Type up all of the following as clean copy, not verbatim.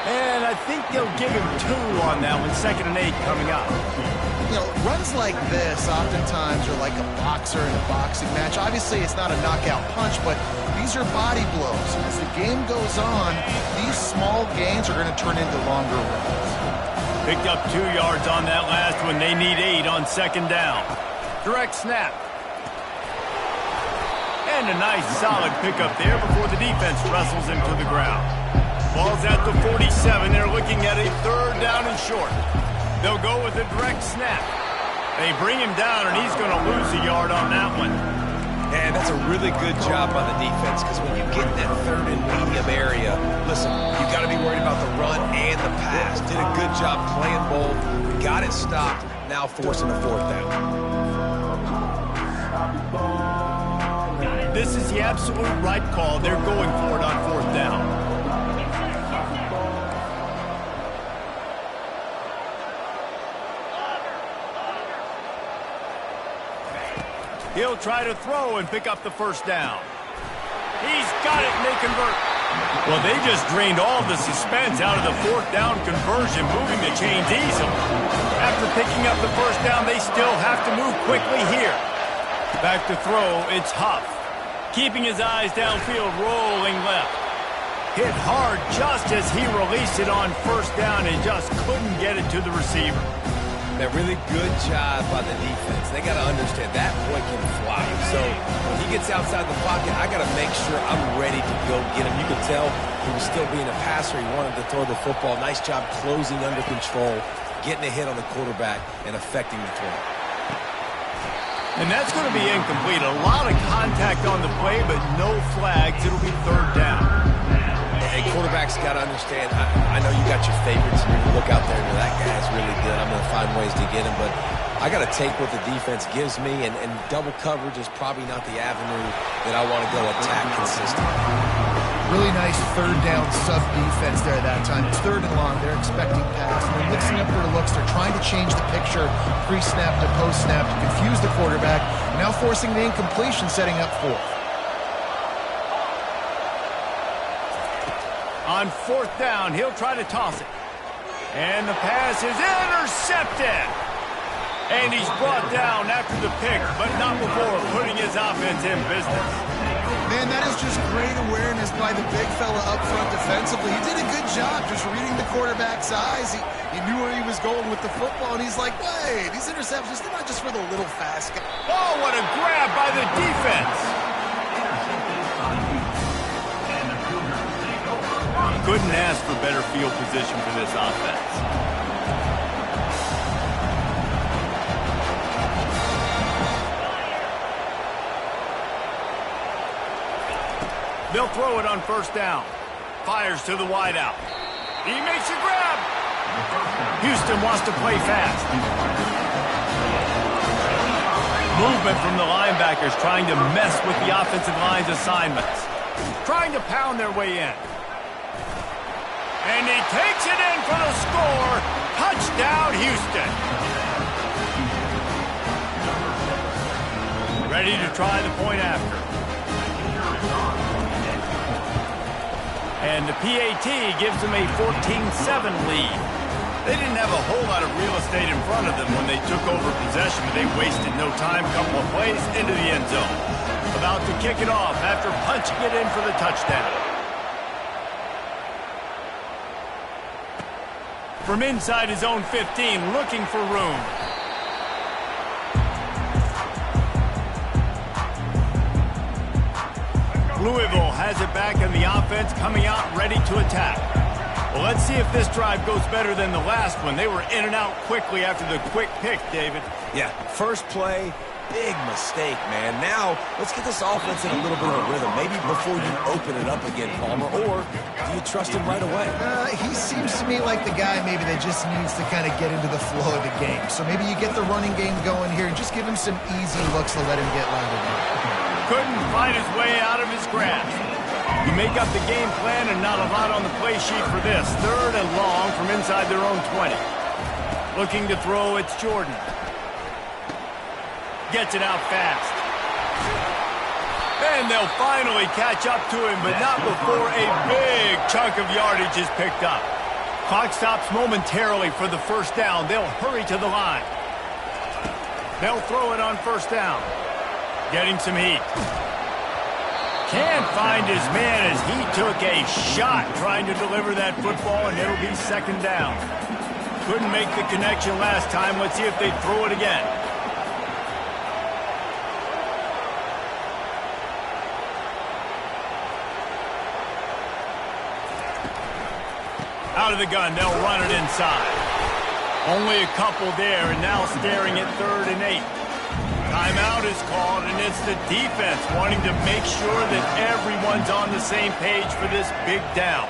And I think they'll give him 2 on that one. 2nd and 8 coming up. You know, runs like this oftentimes are like a boxer in a boxing match. Obviously, it's not a knockout punch, but these are body blows. As the game goes on, these small gains are going to turn into longer runs. Picked up 2 yards on that last one. They need 8 on 2nd down. Direct snap. And a nice solid pickup there before the defense wrestles him to the ground. Ball's at the 47. They're looking at a 3rd down and short. They'll go with a direct snap. They bring him down, and he's going to lose a yard on that one. And that's a really good job by the defense, because when you get in that 3rd and medium area, listen, you got to be worried about the run and the pass. Did a good job playing both, got it stopped, now forcing the 4th down. This is the absolute right call. They're going for it on 4th down. He'll try to throw and pick up the 1st down. He's got it, and they convert. Well, they just drained all the suspense out of the 4th down conversion, moving the chains easily. After picking up the 1st down, they still have to move quickly here. Back to throw, it's Huff. Keeping his eyes downfield, rolling left. Hit hard just as he released it on 1st down and just couldn't get it to the receiver. That really good job by the defense. They got to understand that boy can fly. So when he gets outside the pocket, I got to make sure I'm ready to go get him. You can tell he was still being a passer. He wanted to throw the football. Nice job closing under control, getting a hit on the quarterback, and affecting the throw. And that's going to be incomplete. A lot of contact on the play, but no flags. It'll be 3rd down. And quarterbacks got to understand, I know you got your favorites, and you look out there and that guy's really good. I'm going to find ways to get him, but I got to take what the defense gives me, and double coverage is probably not the avenue that I want to go attack consistently. Really nice 3rd down sub-defense there that time. It's 3rd and long. They're expecting pass. They're mixing up their looks. They're trying to change the picture pre-snap to post-snap to confuse the quarterback, now forcing the incompletion, setting up 4th. On 4th down, he'll try to toss it. And the pass is intercepted. And he's brought down after the pick, but not before putting his offense in business. Man, that is just great awareness by the big fella up front defensively. He did a good job just reading the quarterback's eyes. He knew where he was going with the football, and he's like, wait, these interceptions, they're not just for the little fast guy. Oh, what a grab by the defense. Couldn't ask for better field position for this offense. They'll throw it on 1st down. Fires to the wideout. He makes a grab. Houston wants to play fast. Movement from the linebackers trying to mess with the offensive line's assignments. Trying to pound their way in. And he takes it in for the score. Touchdown, Houston. Ready to try the point after. And the PAT gives them a 14-7 lead. They didn't have a whole lot of real estate in front of them when they took over possession, but they wasted no time. Couple of plays into the end zone. About to kick it off after punching it in for the touchdown. From inside his own 15, looking for room. Louisville has it back in the offense, coming out ready to attack. Well, let's see if this drive goes better than the last one. They were in and out quickly after the quick pick, David. Yeah, first play, big mistake, man. Now, let's get this offense in a little bit of a rhythm. Maybe before you open it up again, Palmer, or do you trust him right away? He seems to me like the guy maybe that just needs to kind of get into the flow of the game. So maybe you get the running game going here and just give him some easy looks to let him get louder. Couldn't fight his way out of his grasp. You make up the game plan and not a lot on the play sheet for this. 3rd and long from inside their own 20. Looking to throw, it's Jordan. Gets it out fast. And they'll finally catch up to him, but not before a big chunk of yardage is picked up. Clock stops momentarily for the first down. They'll hurry to the line. They'll throw it on first down. Getting some heat. Can't find his man as he took a shot trying to deliver that football, and it'll be second down. Couldn't make the connection last time. Let's see if they throw it again. Out of the gun, they'll run it inside. Only a couple there, and now staring at 3rd and 8. Timeout is called, and it's the defense wanting to make sure that everyone's on the same page for this big down.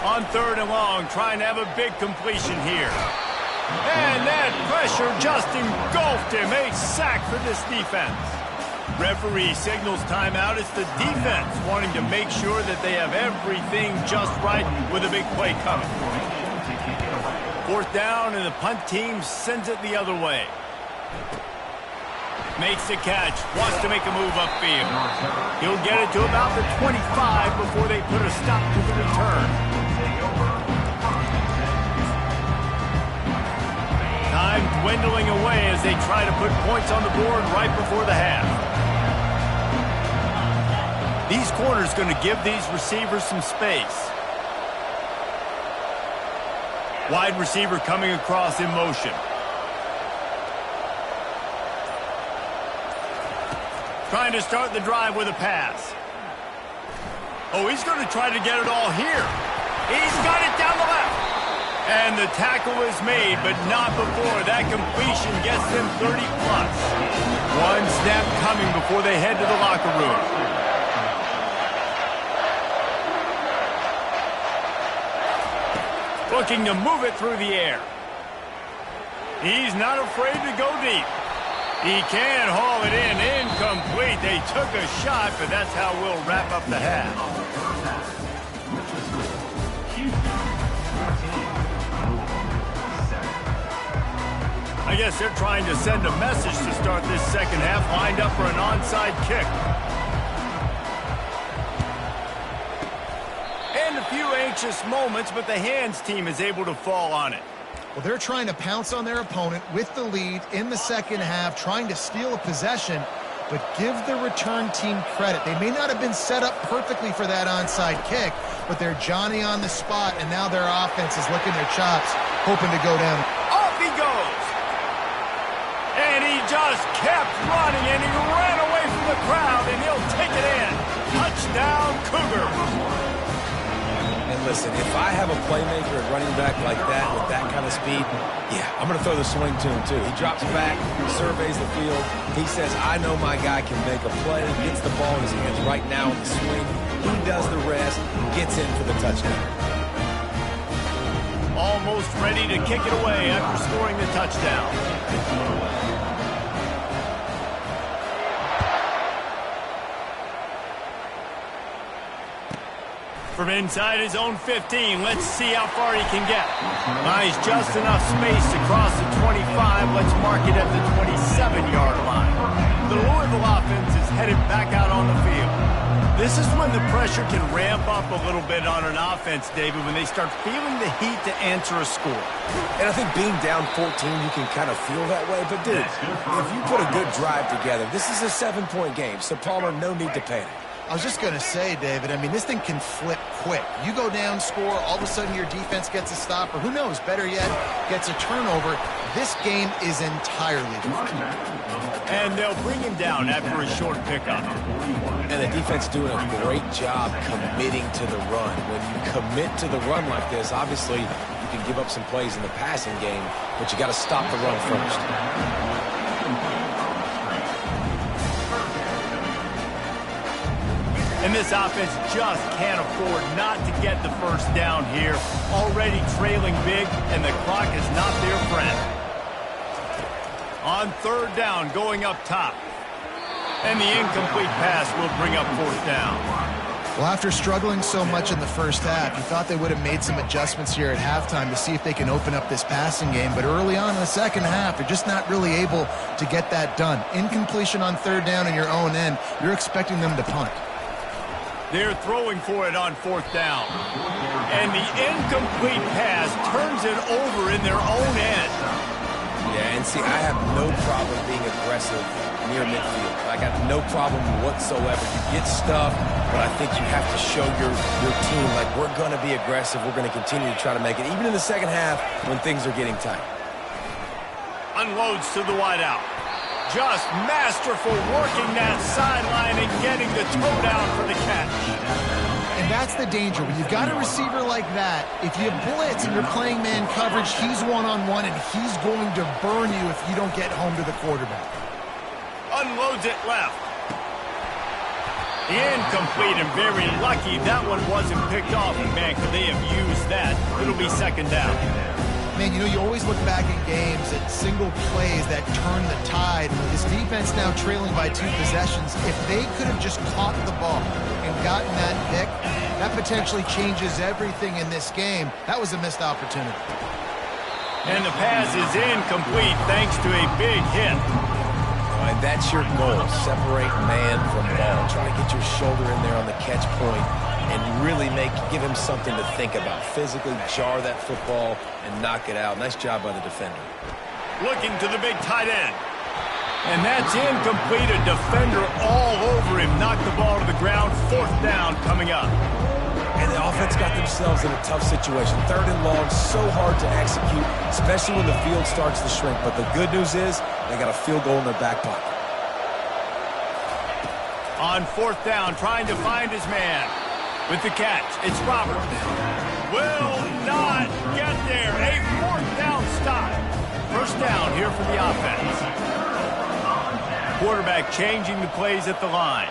On 3rd and long, trying to have a big completion here. And that pressure just engulfed him. A sack for this defense. Referee signals timeout. It's the defense wanting to make sure that they have everything just right with a big play coming. 4th down, and the punt team sends it the other way. Makes the catch. Wants to make a move upfield. He'll get it to about the 25 before they put a stop to the return. Time dwindling away as they try to put points on the board right before the half. These corners going to give these receivers some space. Wide receiver coming across in motion. Trying to start the drive with a pass. Oh, he's going to try to get it all here. He's got it down the left. And the tackle is made, but not before that completion gets them 30+. One snap coming before they head to the locker room. Looking to move it through the air. He's not afraid to go deep. He can haul it in. Incomplete. They took a shot, but that's how we'll wrap up the half. I guess they're trying to send a message to start this second half. Lined up for an onside kick. And a few anxious moments, but the hands team is able to fall on it. Well, they're trying to pounce on their opponent with the lead in the second half, trying to steal a possession, but give the return team credit. They may not have been set up perfectly for that onside kick, but they're Johnny on the spot, and now their offense is licking their chops, hoping to go down. Off he goes! And he just kept running, and he ran away from the crowd, and he'll take it in. Touchdown, Cougars! And listen, if I have a playmaker at running back like that with that kind of speed, yeah, I'm going to throw the swing to him too. He drops back, surveys the field. He says, I know my guy can make a play, gets the ball in his hands right now in the swing. He does the rest, gets in for the touchdown. Almost ready to kick it away after scoring the touchdown. From inside his own 15, let's see how far he can get. Buys just enough space to cross the 25. Let's mark it at the 27-yard line. The Louisville offense is headed back out on the field. This is when the pressure can ramp up a little bit on an offense, David, when they start feeling the heat to answer a score. And I think being down 14, you can kind of feel that way. But, dude, if you put a good drive together, this is a 7-point game, so Palmer, no need to panic. I was just going to say, David, I mean, this thing can flip quick. You go down, score, all of a sudden your defense gets a stop, or who knows, better yet, gets a turnover. This game is entirely different. And they'll bring him down after a short pickup. And the defense doing a great job committing to the run. When you commit to the run like this, obviously you can give up some plays in the passing game, but you got to stop the run first. And this offense just can't afford not to get the first down here. Already trailing big, and the clock is not their friend. On 3rd down, going up top. And the incomplete pass will bring up 4th down. Well, after struggling so much in the first half, you thought they would have made some adjustments here at halftime to see if they can open up this passing game. But early on in the second half, they're just not really able to get that done. Incompletion on third down in your own end, you're expecting them to punt. They're throwing for it on fourth down. And the incomplete pass turns it over in their own end. Yeah, and see, I have no problem being aggressive near midfield. I got no problem whatsoever. You get stuff, but I think you have to show your team, like, we're going to be aggressive. We're going to continue to try to make it, even in the second half when things are getting tight. Unloads to the wideout. Just masterful working that sideline and getting the toe down for the catch. And that's the danger. When you've got a receiver like that, if you blitz and you're playing man coverage, he's one-on-one, and he's going to burn you if you don't get home to the quarterback. Unloads it left. Incomplete, and very lucky that one wasn't picked off. And man, could they have used that? It'll be second down. Man, you know, you always look back in games at single plays that turn the tide. With this defense now trailing by 2 possessions, if they could have just caught the ball and gotten that pick, that potentially changes everything in this game. That was a missed opportunity. And the pass is incomplete thanks to a big hit. All right, that's your goal. Separate man from ball. Try to get your shoulder in there on the catch point and really give him something to think about. Physically jar that football and knock it out. Nice job by the defender. Looking to the big tight end. And that's incomplete. A defender all over him. Knocked the ball to the ground. Fourth down coming up. And the offense got themselves in a tough situation. Third and long, so hard to execute, especially when the field starts to shrink. But the good news is they got a field goal in their back pocket. On fourth down, trying to find his man. With the catch, it's Roberts. Will not get there. A fourth down stop. First down here for the offense. Quarterback changing the plays at the line.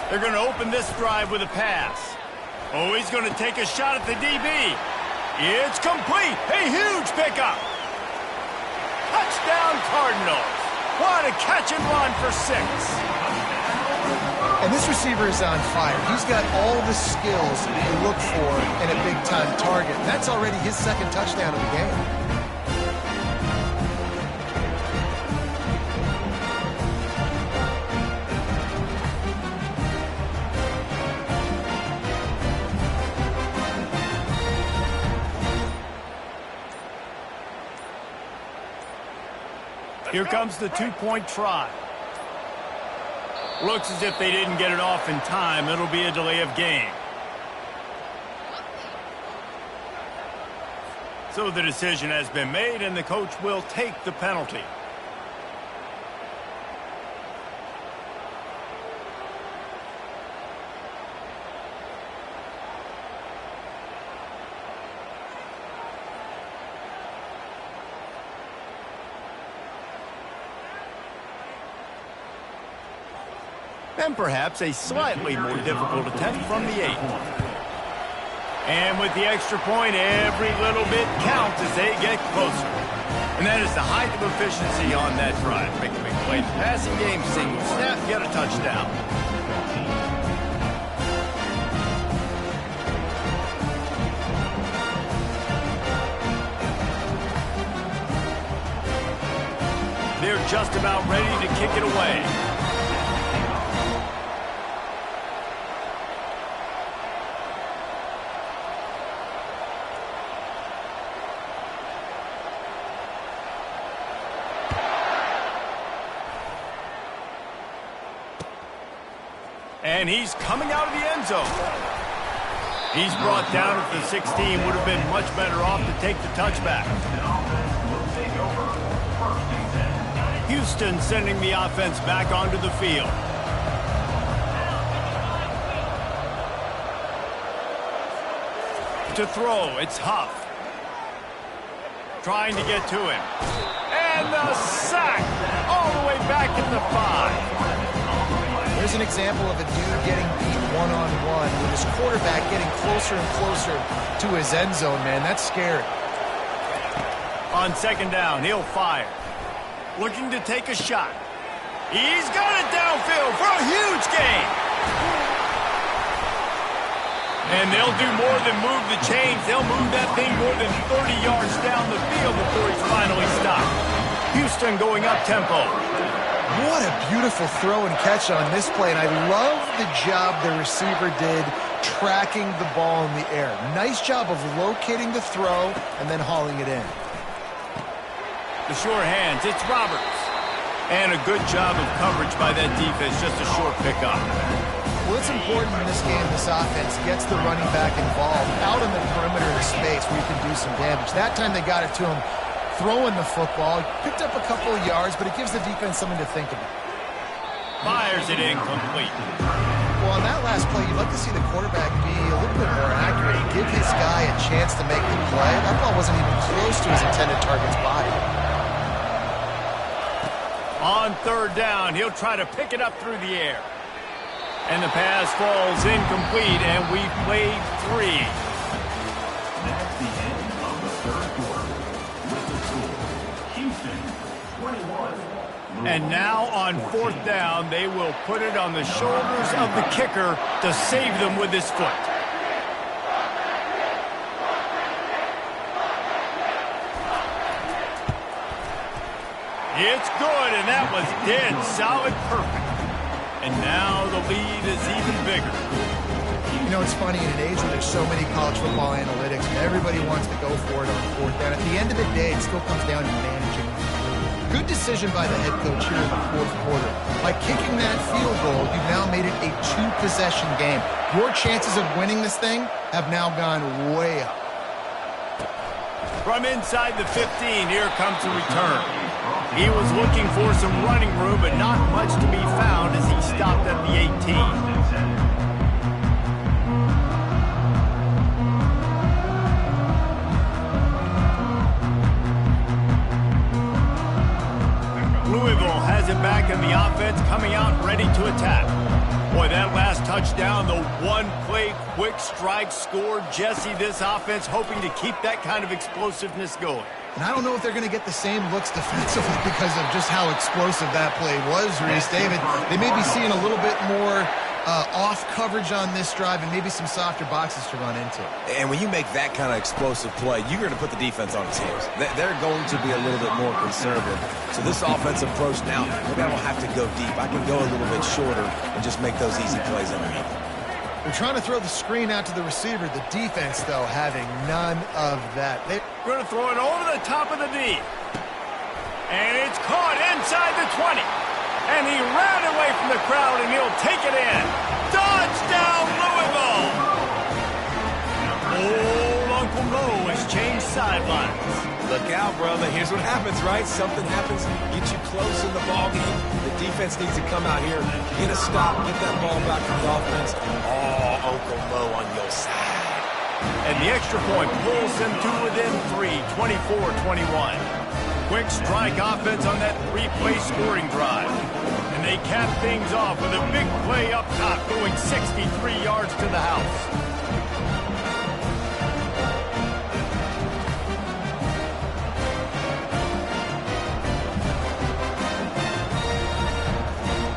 They're going to open this drive with a pass. Oh, he's going to take a shot at the DB. It's complete. A huge pickup. Touchdown Cardinals. What a catch and run for 6. And this receiver is on fire. He's got all the skills you look for in a big-time target. That's already his second touchdown of the game. Here comes the two-point try. Looks as if they didn't get it off in time. It'll be a delay of game. So the decision has been made, and the coach will take the penalty. And perhaps a slightly more difficult attempt from the 8. And with the extra point, every little bit counts as they get closer. And that is the height of efficiency on that drive. Make a big play. Passing game, single snap, get a touchdown. They're just about ready to kick it away. And he's coming out of the end zone. He's brought down at the 16. Would have been much better off to take the touchback. Houston sending the offense back onto the field. To throw, it's Huff. Trying to get to him. And the sack all the way back at the 5. There's an example of a dude getting beat one-on-one with his quarterback getting closer and closer to his end zone, man. That's scary. On second down, he'll fire. Looking to take a shot. He's got it downfield for a huge gain. And they'll do more than move the chains. They'll move that thing more than 30 yards down the field before he's finally stopped. Houston going up-tempo. What a beautiful throw and catch on this play, and I love the job the receiver did tracking the ball in the air. Nice job of locating the throw and then hauling it in. The sure hands, it's Roberts. And a good job of coverage by that defense, just a short pickup. Well, it's important in this game, this offense gets the running back involved out in the perimeter of the space where you can do some damage. That time they got it to him throwing the football. Picked up a couple of yards, but it gives the defense something to think about. Fires it incomplete. Well, on that last play, you'd like to see the quarterback be a little bit more accurate and give his guy a chance to make the play. That ball wasn't even close to his intended target's body. On third down, he'll try to pick it up through the air. And the pass falls incomplete, and we've played 3. That's the end of the third quarter. With the score, Houston 21. And now on fourth down, they will put it on the shoulders of the kicker to save them with his foot. It's good, and that was dead solid perfect. And now the lead is even bigger. You know, it's funny, in an age where there's so many college football analytics and everybody wants to go for it on fourth down, at the end of the day, it still comes down to managing. Good decision by the head coach here in the fourth quarter. By kicking that field goal, you've now made it a 2-possession game. Your chances of winning this thing have now gone way up. From inside the 15, here comes the return. He was looking for some running room, but not much to be found as he stopped at the 18. Louisville has it back in the offense, coming out ready to attack. Boy, that last touchdown, the one-play quick strike score. Jesse, this offense hoping to keep that kind of explosiveness going. And I don't know if they're going to get the same looks defensively because of just how explosive that play was, Reese. David, they may be seeing a little bit more off coverage on this drive and maybe some softer boxes to run into. And when you make that kind of explosive play, you're going to put the defense on its heels. They're going to be a little bit more conservative. So this offensive approach now, maybe I don't have to go deep. I can go a little bit shorter and just make those easy plays underneath. They're trying to throw the screen out to the receiver. The defense, though, having none of that. They're going to throw it over the top of the D. And it's caught inside the 20. And he ran away from the crowd, and he'll take it in. Touchdown, Louisville! Old Uncle Mo has changed sidelines. Look out, brother. Here's what happens, right? Something happens, get you close in the ball game. The defense needs to come out here, get a stop, get that ball back to the offense. Oh, Uncle Mo on your side. And the extra point pulls them to within 3, 24-21. Quick strike offense on that 3-play scoring drive. And they cap things off with a big play up top, going 63 yards to the house.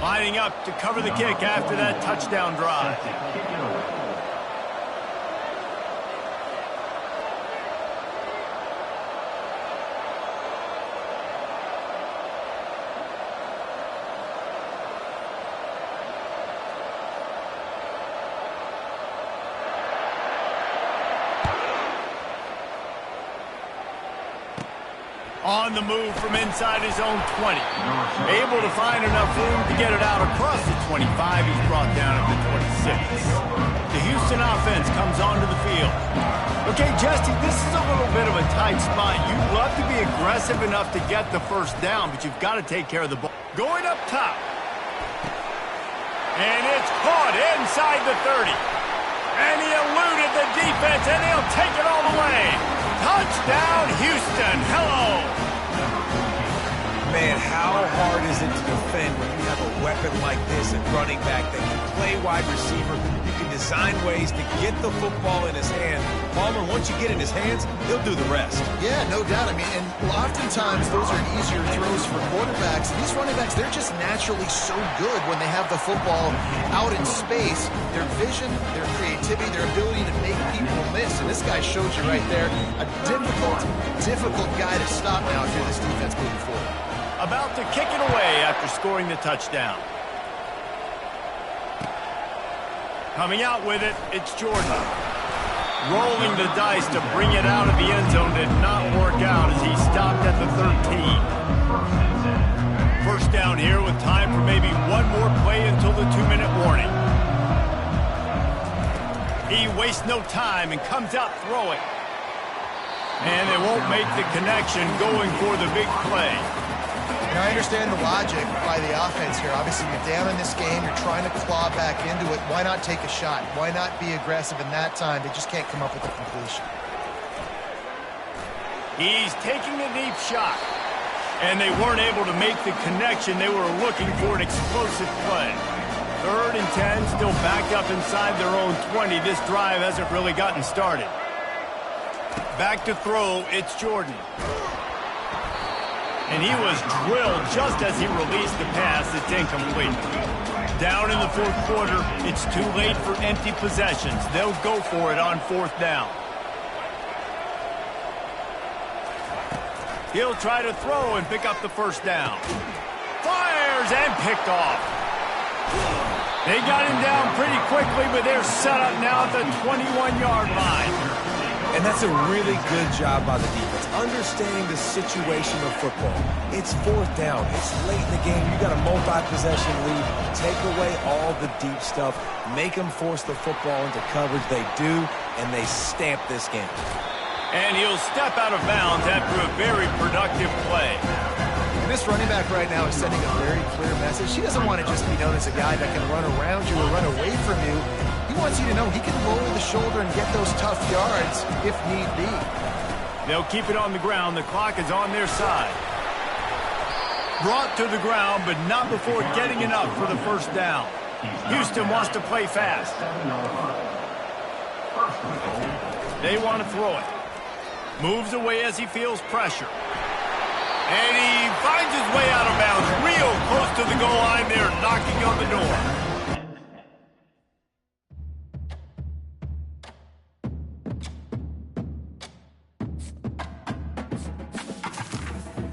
Lining up to cover the kick after that touchdown drive. On the move from inside his own 20. Able to find enough room to get it out across the 25. He's brought down at the 26. The Houston offense comes onto the field. Okay, Jesse, this is a little bit of a tight spot. You'd love to be aggressive enough to get the first down, but you've got to take care of the ball. Going up top. And it's caught inside the 30. And he eluded the defense, and he'll take it all the way. Touchdown, Houston. Hello. Man, how hard is it to defend when you have a weapon like this at running back that can play wide receiver? You can design ways to get the football in his hand. Palmer, once you get in his hands, he'll do the rest. Yeah, no doubt. I mean, and oftentimes those are easier throws for quarterbacks. These running backs, they're just naturally so good when they have the football out in space. Their vision, their creativity, their ability to make people miss. And this guy showed you right there a difficult guy to stop now if you're this defense moving forward. About to kick it away after scoring the touchdown. Coming out with it, it's Jordan. Rolling the dice to bring it out of the end zone did not work out as he stopped at the 13. First down here with time for maybe one more play until the 2-minute warning. He wastes no time and comes out throwing. And they won't make the connection going for the big play. And I understand the logic by the offense here. Obviously, you're down in this game. You're trying to claw back into it. Why not take a shot? Why not be aggressive in that time? They just can't come up with a completion. He's taking a deep shot. And they weren't able to make the connection. They were looking for an explosive play. 3rd and 10, still backed up inside their own 20. This drive hasn't really gotten started. Back to throw, it's Jordan. And he was drilled just as he released the pass. It's incomplete. Down in the 4th quarter, it's too late for empty possessions. They'll go for it on 4th down. He'll try to throw and pick up the first down. Fires and picked off. They got him down pretty quickly, but they're set up now at the 21-yard line. And that's a really good job by the defense, understanding the situation of football. It's 4th down. It's late in the game. You got a multi-possession lead. Take away all the deep stuff. Make them force the football into coverage. They do, and they stamp this game. And he'll step out of bounds after a very productive play. And this running back right now is sending a very clear message. He doesn't want to just be known as a guy that can run around you or run away from you. He wants you to know he can lower the shoulder and get those tough yards if need be. They'll keep it on the ground. The clock is on their side. Brought to the ground, but not before getting enough for the first down. Houston wants to play fast. They want to throw it. Moves away as he feels pressure. And he finds his way out of bounds real close to the goal line there, knocking on the door.